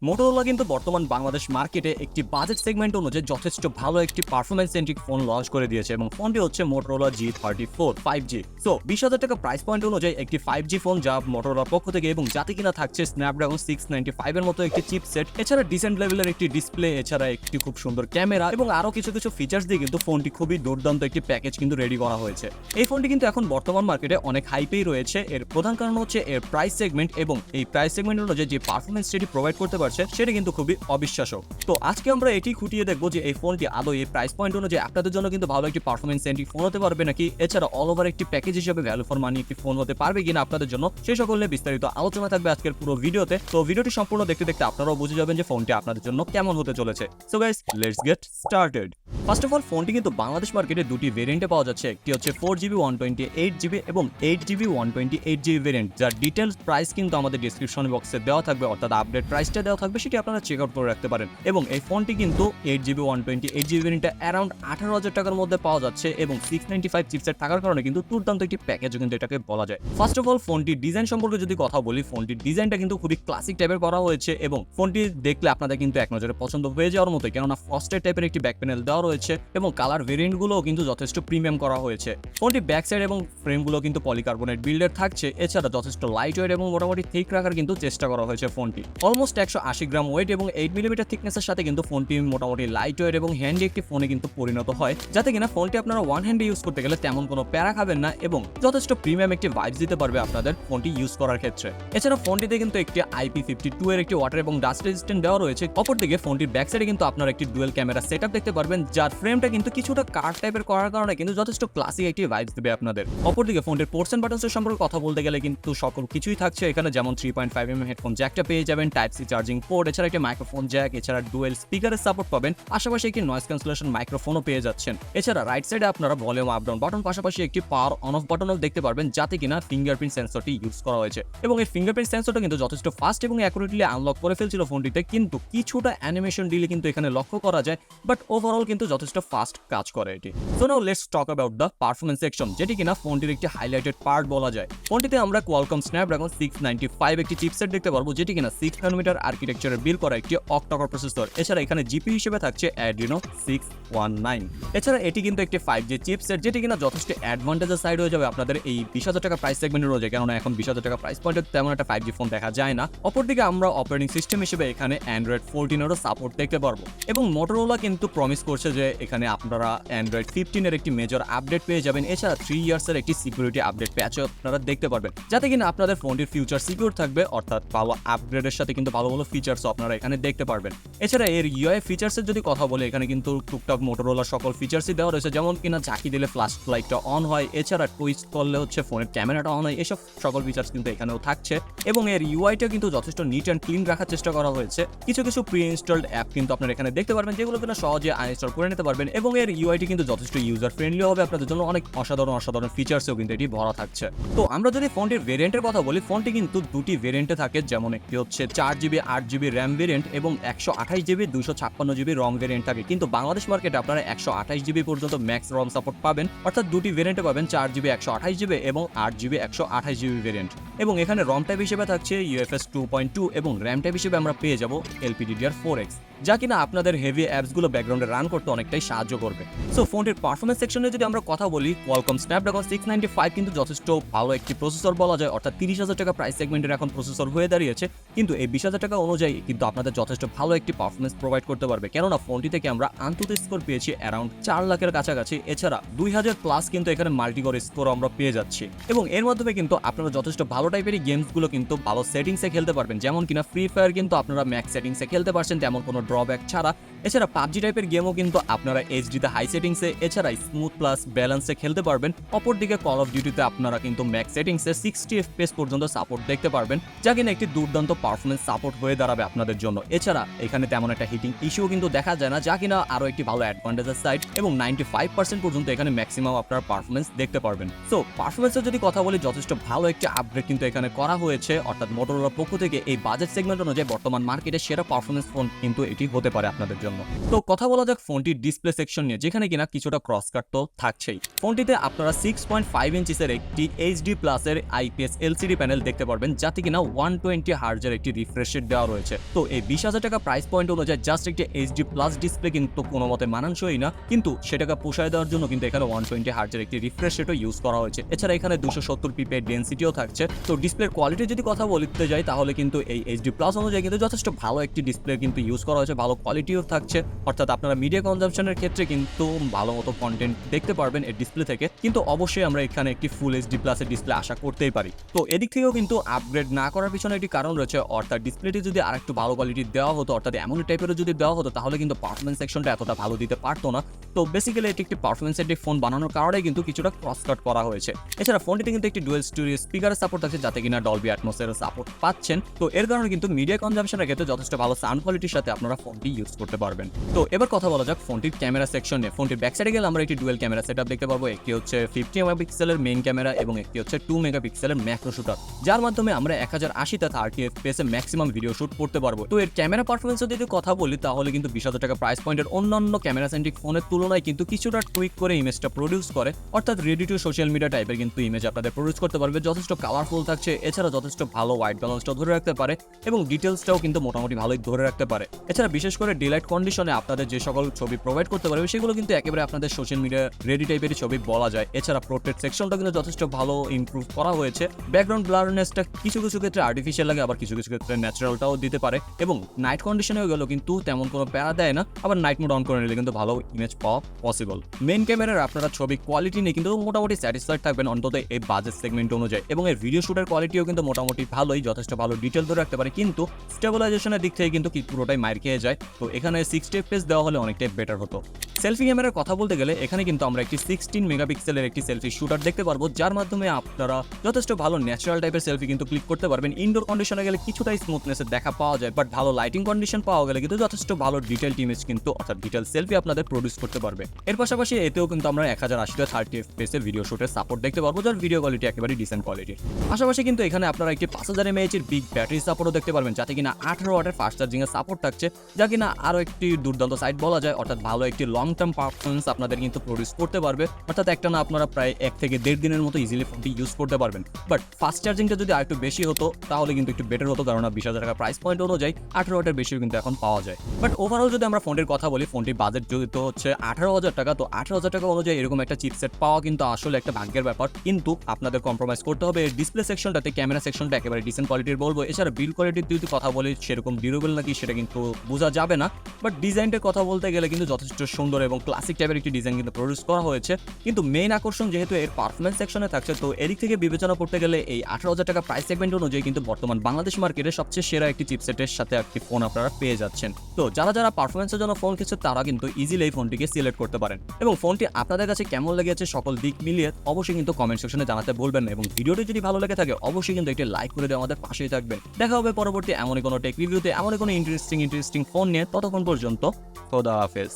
Motorola কিন্তু বর্তমান বাংলাদেশ মার্কেটে একটি বাজেট সেগমেন্ট অনুযায়ী যথেষ্ট ভালো একটি পারফরম্যান্স সেন্ট্রিক ফোন লঞ্চ করে দিয়েছে এবং ফোনটি হচ্ছে Motorola G34 5G। সো 20,000 টাকা প্রাইস পয়েন্ট অনুযায়ী একটি 5G ফোন যা মোটোরোলার পক্ষ থেকে এবং যাতে কিনা থাকছে Snapdragon 695 এর মতো একটি চিপসেট, এছাড়া ডিসেন্ট লেভেলের একটি ডিসপ্লে, এছাড়া একটি খুব সুন্দর ক্যামেরা এবং আরো কিছু ফিচার্স দিয়ে কিন্তু ফোনটি খুবই দুর্দান্ত একটি প্যাকেজ কিন্তু রেডি করা হয়েছে। এই ফোনটি কিন্তু এখন বর্তমান মার্কেটে অনেক হাইপেই রয়েছে। এর প্রধান কারণ হচ্ছে এর প্রাইস সেগমেন্ট এবং এই প্রাইস সেগমেন্ট অনুযায়ী যে পারফরম্যান্স সেটি প্রোভাইড করতে পারছে সেটা কিন্তু খুবই অবিশ্বাস্য। তো আজকে আমরা এটি খুঁটিয়ে দেখবো যে এই ফোনটি আদৌ এই প্রাইস পয়েন্ট অনুযায়ী আপনাদের জন্য কিন্তু ভালো একটি পারফরম্যান্স সেন্ট্রিক ফোন হতে পারবে নাকি, এছাড়া অল ওভার একটি প্যাকেজ হিসেবে ভ্যালু ফর মানি একটি ফোন হতে পারবে কিনা আপনাদের জন্য, সেই সকল নিয়ে বিস্তারিত আলোচনা থাকবে আজকের পুরো ভিডিওতে। তো ভিডিওটি সম্পূর্ণ দেখতে দেখতে আপনারাও বুঝে যাবেন যে ফোনটি আপনাদের জন্য কেমন হতে চলেছে। So guys, let's get started. First of all, ফোনটি কিন্তু বাংলাদেশ মার্কেটে দুটি ভেরিয়েন্টে পাওয়া যাচ্ছে। একটি হচ্ছে 4GB 128GB এবং 8GB 128GB ভেরিয়েন্ট, যার ডিটেলস প্রাইস কিন্তু আমাদের ডেসক্রিপশন বক্সে দেওয়া থাকবে, অর্থাৎ আপডেট প্রাইসটা দেওয়া থাকবে, সেটি আপনারা চেক আউট করে রাখতে পারেন। এবং এই ফোনটি কিন্তু 8GB 128GB ভেরিয়েন্টটা অ্যারাউন্ড 18,000 টাকার মধ্যে পাওয়া যাচ্ছে এবং 695 চিপসেট থাকার কারণে কিন্তু দুর্দান্ত একটি প্যাকেজও কিন্তু এটাকে বলা যায়। ফার্স্ট অফ অল, ফোনটির ডিজাইন সম্পর্কে যদি কথা বলি, ফোনটির ডিজাইনটা কিন্তু খুবই ক্লাসিক টাইপের করা হয়েছে এবং ফোনটি দেখলে আপনাদের কিন্তু এক নজরে পছন্দ হয়ে যাওয়ার মতো, কেননা ফ্রস্টেড টাইপের একটি ব্যাক প্যানেল দেওয়া রয়েছে এবং কালার ভেরিয়েন্টগুলোও কিন্তু যথেষ্ট প্রিমিয়াম করা হয়েছে। ফোনটি ব্যাক সাইড এবং ফ্রেমগুলো কিন্তু পলিকার্বনেট বিল্ডের থাকছে, এছাড়া যথেষ্ট লাইট ওয়েট এবং মোটামুটি থিক রাখার কিন্তু চেষ্টা করা হয়েছে। ফোনটি অলমোস্ট 180 গ্রাম ওয়েট এবং 8mm থিকনেসের সাথে কিন্তু ফোনটি মোটামুটি লাইট ওয়েট এবং হ্যান্ডি একটি ফোনে কিন্তু পরিণত হয়, যাতে কিনা ফোনটি আপনারা ওয়ান হ্যান্ডে ইউজ করতে গেলে তেমন কোনো প্যারা খাবেন না এবং যথেষ্ট প্রিমিয়াম একটি ভাইবস দিতে পারবে আপনাদের ফোনটি ইউজ করার ক্ষেত্রে। এছাড়া ফোনটিতে কিন্তু একটি IP52 এর একটি ওয়াটার এবং ডাস্ট রেজিস্ট্যান্ট দেওয়া রয়েছে। অপরদিকে ফোনটির ব্যাক সাইডে কিন্তু আপনারা একটি ডুয়েল ক্যামেরা সেটআপ দেখতে পারবেন, যার ফ্রেমটা কিন্তু কিছুটা কার্ভ টাইপের করার কারণে কিন্তু যথেষ্ট ক্লাসিক একটি ভাইবস দেবে আপনাদের। অপরদিকে ফোনটির পোর্টস এন্ড বাটনস সম্পর্কে কথা বলতে গেলে কিন্তু সকল কিছুই থাকছে এখানে, যেমন 3.5mm হেডফোন জ্যাকটা পেয়ে যাবেন, টাইপ-সি চার্জিং পোর্ট, এছাড়া একটি মাইক্রোফোন জ্যাক, এছাড়া ডুয়েল স্পিকারের সাপোর্ট পাবেন, পাশাপাশি একটি নয়েজ ক্যান্সেলেশন মাইক্রোফোনও পেয়ে যাচ্ছেন। এছাড়া রাইট সাইডে আপনারা ভলিউম আপ ডাউন বাটন, পাশাপাশি একটি পাওয়ার অন অফ বাটনও দেখতে পারবেন, যাতে কিনা ফিঙ্গারপ্রিন্ট সেন্সরটি ইউজ করা হয়েছে এবং এই ফিঙ্গারপ্রিন্ট সেন্সরটা কিন্তু যথেষ্ট ফাস্ট এবং অ্যাকুরেটলি আনলক করে ফেলছিল ফোনটিতে, কিন্তু কিছুটা অ্যানিমেশন ডিলে কিন্তু এখানে লক্ষ্য করা যায়, বাট ওভারঅল কিন্তু যথেষ্ট ফাস্ট কাজ করে এটি। So now let's talk about the performance section, যেটি কিনা ফোনটির একটি হাইলাইটেড পার্ট বলা যায়। ফোনটিতে আমরা কোয়ালকম স্ন্যাপড্রাগন 695 একটি চিপসেট দেখতে পারবো, যেটি কিনা 6nm আর্কিটেকচারে বিল্ড করা একটি অক্টা-কোর প্রসেসর। এছাড়া এখানে জিপি হিসেবে থাকছে Adreno 619। এছাড়া এটি কিন্তু একটি 5G চিপসেট, যেটি কিনা যথেষ্ট অ্যাডভান্টেজের সাইড হয়ে যাবে আপনাদের এই 20,000 টাকা প্রাইস সেগমেন্টের রয়েছে, কেননা এখন 20,000 টাকা প্রাইস পয়েন্টে তেমন একটা 5G ফোন দেখা যায় না। অপরদিকে আমরা অপারেটিং সিস্টেম হিসেবে এখানে Android 14 এরও সাপোর্ট দেখতে পারবো এবং Motorola কিন্তু প্রমিস করছে যে এখানে আপনারা Android 15 এর একটি মেজর আপডেট পেয়ে যাবেন। এছাড়া 3 ইয়ার্সের একটি সিকিউরিটি আপডেট প্যাচও আপনারা দেখতে পারবেন, যাতে কিনা আপনাদের ফোনটির ফিউচার সিকিউর থাকবে, অর্থাৎ পাওয়া আপগ্রেডের সাথে কিন্তু ভালো ভালো ফিচার্সও আপনারা এখানে দেখতে পারবেন। এছাড়া এর UI ফিচার্সের যদি কথা বলে, এখানে কিন্তু টুকটাক Motorola সকল ফিচার্সই দেওয়া রয়েছে, যেমন কিনা ঝাঁকি দিলে ফ্ল্যাশ লাইটটা অন হয়, এছাড়া টুইস্ট করলে হচ্ছে ফোনের ক্যামেরাটা অন হয়, এসব সকল ফিচার্স কিন্তু এখানেও থাকছে এবং এর UIটা কিন্তু যথেষ্ট নিট অ্যান্ড ক্লিন রাখার চেষ্টা করা হয়েছে। কিছু প্রি ইনস্টলড অ্যাপ কিন্তু আপনারা এখানে দেখতে পারবেন, যেগুলো কিনা সহজে আনইনস্টল করে নিতে পারবেন এবং এর UIটি কিন্তু যথেষ্ট ইউজার ফ্রেন্ডলি হবে আপনাদের জন্য, অনেক অসাধারণ ফিচার্সও কিন্তু এটি ভরা থাকছে। তো আমরা যদি ফোনটির ভেরিয়েন্টের কথা বলি, ফোনটি কিন্তু দুটি ভেরিয়েন্টে থাকে, যেমন একটি হচ্ছে 4GB 8GB র্যাম ভেরিয়েন্ট এবং 128GB 256GB রম ভেরিয়েন্ট থাকে, কিন্তু বাংলাদেশ মার্কেটে আপনারা 128GB পর্যন্ত ম্যাক্স রম সাপোর্ট পাবেন, অর্থাৎ দুটি ভেরিয়েন্টে পাবেন 4GB 128GB এবং 8GB 128GB ভেরিয়েন্ট। এবং এখানে রম টাইপ হিসেবে থাকছে UFS 2.2 এবং র্যাম টাইপ হিসেবে আমরা পেয়ে যাব LPDDR4X, যা কিনা আপনাদের হেভি অ্যাপসগুলো ব্যাকগ্রাউন্ডে রান করতে অনেকটাই সাহায্য করবে। সো ফোনটির পারফরম্যান্স সেকশনে যদি আমরা কথা বলি, কোয়ালকম স্ন্যাপড্রাগন 695 কিন্তু যথেষ্ট ভালো একটি প্রসেসর বলা যায়, অর্থাৎ 30,000 টাকা প্রাইস সেগমেন্টের এখন প্রসেসর হয়ে দাঁড়িয়েছে, কিন্তু এই 20,000 টাকা অনুযায়ী কিন্তু আপনাদের যথেষ্ট ভালো একটি পারফরম্যান্স প্রোভাইড করতে পারবে, কেননা ফোনটি থেকে আমরা আনতুত স্কোর পেয়েছি অ্যারাউন্ড 4 লাখের কাছাকাছি। এছাড়া 2000 প্লাস কিন্তু এখানে মাল্টিকোর স্কোর আমরা পেয়ে যাচ্ছি এবং এর মাধ্যমে কিন্তু আপনারা যথেষ্ট ভালো টাইপের গেমসগুলো কিন্তু ভালো সেটিংসে খেলতে পারবেন, যেমন কিনা ফ্রি ফায়ার কিন্তু আপনারা ম্যাক্স সেটিংসে খেলতে পারছেন তেমন কোনো ড্রব্যাক ছাড়া। এছাড়া পাবজি টাইপের গেমও কিন্তু আপনারা এইচডিতে হাই সেটিংসে, এছাড়া স্মুথ প্লাস ব্যালেন্সে খেলতে পারবেন। অপরদিকে কল অফ ডিউটিতে আপনারা কিন্তু ম্যাক্স সেটিংসে 60 FPS পর্যন্ত সাপোর্ট দেখতে পারবেন, যা কিনা একটি দুর্দান্ত পারফরমেন্স সাপোর্ট হয়ে দাঁড়াবে আপনাদের জন্য। এছাড়া এখানে তেমন একটা হিটিং ইস্যুও কিন্তু দেখা যায় না, যা কিনা আরো একটি ভালো অ্যাডভান্টেজের সাইড এবং 95% পর্যন্ত এখানে ম্যাক্সিমাম আপনার পারফরমেন্স দেখতে পারবেন। সো পারফরমেন্সের যদি কথা বলি, যথেষ্ট ভালো একটি আপগ্রেড কিন্তু এখানে করা হয়েছে, অর্থাৎ Motorola পক্ষ থেকে এই বাজেট সেগমেন্ট অনুযায়ী বর্তমান মার্কেটে সেরা পারফরমেন্স ফোন কিন্তু এটি হতে পারে আপনাদের জন্য। তো কথা বলা যাক ফোনটির ডিসপ্লে সেকশন নিয়ে, যেখানে কিনা কিছুটা ক্রস কাট তো থাকছেই। ফোনটিতে আপনারা 6.5 ইঞ্চিসের একটি এইচডি প্লাসের আইপিএস এলসিডি প্যানেল দেখতে পারবেন, যাতে কিনা 120 হার্জের একটি রিফ্রেশ রেট দেওয়া রয়েছে। তো এই 20,000 টাকা প্রাইস পয়েন্ট অনুযায়ী জাস্ট একটি এইচডি প্লাস ডিসপ্লে কিন্তু কোনো মতে মানানসই না, কিন্তু সেটাকে পোষায় দেওয়ার জন্য কিন্তু এখানে 120 হার্জের একটি রিফ্রেশ রেটও ইউজ করা হয়েছে। এছাড়া এখানে 270 পিপি ডেনসিটিও থাকছে। তো ডিসপ্লের কোয়ালিটি যদি কথা বলতে যাই, তাহলে কিন্তু এই এইচডি প্লাস অনুযায়ী কিন্তু যথেষ্ট ভালো একটি ডিসপ্লে কিন্তু ইউজ করা হয়েছে, ভালো কোয়ালিটিও থাকছে। অর্থাৎ আপনারা মিডিয়া কনজাম্পশনের ক্ষেত্রে কিন্তু ভালো মতো কন্টেন্ট দেখতে পারবেন এই ডিসপ্লে থেকে। কিন্তু অবশ্যই আমরা এখানে একটি ফুল এইচডি প্লাসের ডিসপ্লে আশা করতেই পারি। তো এদিক থেকেও কিন্তু আপগ্রেড না করার পিছনে একটি কারণ রয়েছে, অর্থাৎ ডিসপ্লেটি যদি আরেকটু ভালো কোয়ালিটির দেওয়া হতো, অর্থাৎ এমন টাইপেরও যদি দেওয়া হতো, তাহলে কিন্তু পারফরমেন্স সেকশনটা এতটা ভালো দিতে পারতো না। তো বেসিক্যালি এটি একটি পারফরমেন্স সেন্ট্রিক ফোন বানানোর কারণে কিন্তু কিছুটা ক্রস কাট করা হয়েছে। এছাড়া ফোনটিতে কিন্তু একটি ডুয়েল স্টুডিও স্পিকারের সাপোর্ট আছে, যাতে কিনা ডলবি অ্যাটমসের সাপোর্ট পাচ্ছেন। তো এর কারণে কিন্তু মিডিয়া কনজাম্পশনের ক্ষেত্রে যথেষ্ট ভালো সাউন্ড কোয়ালিটির সাথে আপনারা ফোনটি ইউজ করতে পারবেন। তো এবার কথা বলা যাক ফোনটির ক্যামেরা সেকশন নিয়ে। ফোনটির ব্যাক সাইডে গেলে আমরা একটি ডুয়েল ক্যামেরা সেটআপ দেখতে পারবো। একটি হচ্ছে 50 মেগাপিক্সেলের মেইন ক্যামেরা এবং একটি হচ্ছে 2 মেগাপিক্সেলের ম্যাক্রো শুটার, যার মাধ্যমে আমরা 1080 30 এফপিএস এ ম্যাক্সিমাম ভিডিও শুট করতে পারবো। তো এর ক্যামেরা পারফরমেন্স যদি কথা বলি, তাহলে কিন্তু 20,000 টাকা প্রাইস পয়েন্টের অন্যান্য ক্যামেরা সেন্ট্রিক ফোনের তুলনায় কিন্তু কিছুটা টুইক করে ইমেজটা প্রডিউস করে, অর্থাৎ রেডি টু সোশ্যাল মিডিয়া টাইপের কিন্তু ইমেজ আপনাদের প্রডিউস করতে পারবে। যথেষ্ট কালারফুল থাকছে, এছাড়া যথেষ্ট ভালো হোয়াইট ব্যালেন্সটাও ধরে রাখতে পারে এবং ডিটেলসটাও কিন্তু মোটামুটি ভালোই ধরে রাখতে পারে। এছাড়া বিশেষ করে ডিলাইট কন্ডিশনে আপনাদের যে সকল ছবি প্রোভাইড করতে পারবে, সেগুলো কিন্তু একেবারে আপনাদের সোশ্যাল মিডিয়া রেডি টাইপের ছবি বলা যায়। এছাড়া পোর্ট্রেট সেকশনটা কিন্তু যথেষ্ট ভালো ইমপ্রুভ করা হয়েছে। ব্যাকগ্রাউন্ড ব্লারনেসটা কিছু কিছু ক্ষেত্রে আর্টিফিশিয়াল লাগে, আবার কিছু কিছু ক্ষেত্রে ন্যাচারালটাও দিতে পারে এবং নাইট কন্ডিশনেও গেল কিন্তু তেমন কোনো প্যারা দেয় না। আবার নাইট মোড অন করে নিলে কিন্তু ভালো ইমেজ পাওয়া পসিবল। মেইন ক্যামেরার আপনারা ছবি কোয়ালিটি নিয়ে কিন্তু মোটামুটি স্যাটিসফাইড থাকবেন, অন্তত এই বাজেট সেগমেন্ট অনুযায়ী। এবং এর ভিডিও শুটের কোয়ালিটিও কিন্তু মোটামুটি ভালোই, যথেষ্ট ভালো ডিটেল ধরে রাখতে পারে, কিন্তু স্টেবিলাইজেশনের দিক থেকে কিন্তু পুরোটাই মাইর খেয়ে যায়। তো এখানে 60 এফপিএস দেওয়া হলে অনেকটাই বেটার হতো। সেলফি ক্যামেরার কথা বলতে গেলে এখানে কিন্তু আমরা একটি 16 মেগাপিক্সেলের একটি সেলফি শুটার দেখতে পারবো, যার মাধ্যমে আপনারা যথেষ্ট ভালো ন্যাচারাল টাইপের সেলফি কিন্তু ক্লিক করতে পারবেন। ইনডোর কন্ডিশনে গেলে কিছুটাই স্মুথনেসের দেখা পাওয়া যায়, বাট ভালো লাইটিং কন্ডিশন পাওয়া গেলে কিন্তু যথেষ্ট ভালো ডিটেলড ইমেজ কিন্তু, অর্থাৎ ডিটেল সেলফি আপনাদের প্রডিউস করতে পারবে। এর পাশাপাশি এতেও কিন্তু আমরা 1080 30 এফপিএস এর ভিডিও শুটের সাপোর্ট দেখতে পারবো, যার ভিডিও কোয়ালিটি একেবারে ডিসেন্ট কোয়ালিটির। পাশাপাশি কিন্তু এখানে আপনারা একটি 5000 mAh এর বিগ ব্যাটারি সাপোর্টও দেখতে পারবেন, যাতে কিনা 18 ওয়াটের ফাস্ট চার্জিং এর সাপোর্ট থাকছে, যা কিনা আরো একটি দুর্দান্ত সাইড বলা যায়। অর্থাৎ ভালো একটি লং টার্ম পারফরমেন্স আপনাদের কিন্তু প্রডিউস করতে পারবে, অর্থাৎ একটা না আপনারা প্রায় 1 থেকে 1.5 দিনের মতো ইজিলি ফোনটি ইউজ করতে পারবেন। বাট ফাস্ট চার্জিংটা যদি আরেকটু বেশি হতো, তাহলে কিন্তু একটু বেটার হতো, কারণ 20,000 টাকা প্রাইস পয়েন্ট অনুযায়ী 18 ওয়াটের বেশিও কিন্তু এখন পাওয়া যায়। বাট ওভারঅল যদি আমরা ফোনটির কথা বলি, ফোনটির বাজেট যেহেতু হচ্ছে 18,000 টাকা, তো 18,000 টাকা অনুযায়ী এরকম একটা চিপসেট পাওয়া কিন্তু আসলে একটা ভাগ্যের ব্যাপার। কিন্তু আপনাদের কম্প্রোমাইজ করতে হবে ডিসপ্লে সেকশনটাতে। ক্যামেরা সেকশনটা একেবারে ডিসেন্ট কোয়ালিটির বলবো। এছাড়া বিল্ড কোয়ালিটির যদি কথা বলি, সেরকম ডিউরেবল নাকি সেটা কিন্তু বোঝা যাবে না। বাট ডিজাইনটার কথা বলতে গেলে কিন্তু যথেষ্ট সুন্দর এবং ক্লাসিক টাইপের একটি ডিজাইন কিন্তু প্রডিউস করা হয়েছে। কিন্তু মেইন আকর্ষণ যেহেতু এর পারফরমেন্স সেকশনে থাকছে, তো এদিক থেকে বিবেচনা করতে গেলে এই 18,000 টাকা প্রাইস সেগমেন্ট অনুযায়ী কিন্তু বর্তমান বাংলাদেশ মার্কেটে সবচেয়ে সেরা একটি চিপসেটের সাথে একটি ফোন আপনারা পেয়ে যাচ্ছেন। তো যারা যারা পারফরমেন্সের জন্য ফোন কিনছে, তারা কিন্তু ইজিলি এই ফোনটিকে সিলেক্ট করতে পারেন। এবং ফোনটি আপনাদের কাছে কেমন লেগেছে সকল দিক মিলিয়ে অবশ্যই কিন্তু কমেন্ট সেকশনে জানাতে ভুলবেন না। এবং ভিডিওটি যদি ভালো লেগে থাকে, অবশ্যই কিন্তু একটি লাইক করে দিয়ে আমাদের পাশেই থাকবেন। দেখা হবে পরবর্তী এমনই কোনো টেক রিভিউতে, এমনই কোনো ইন্টারেস্টিং ফোন নিয়ে। ততক্ষণ পর্যন্ত খোদা হাফেজ।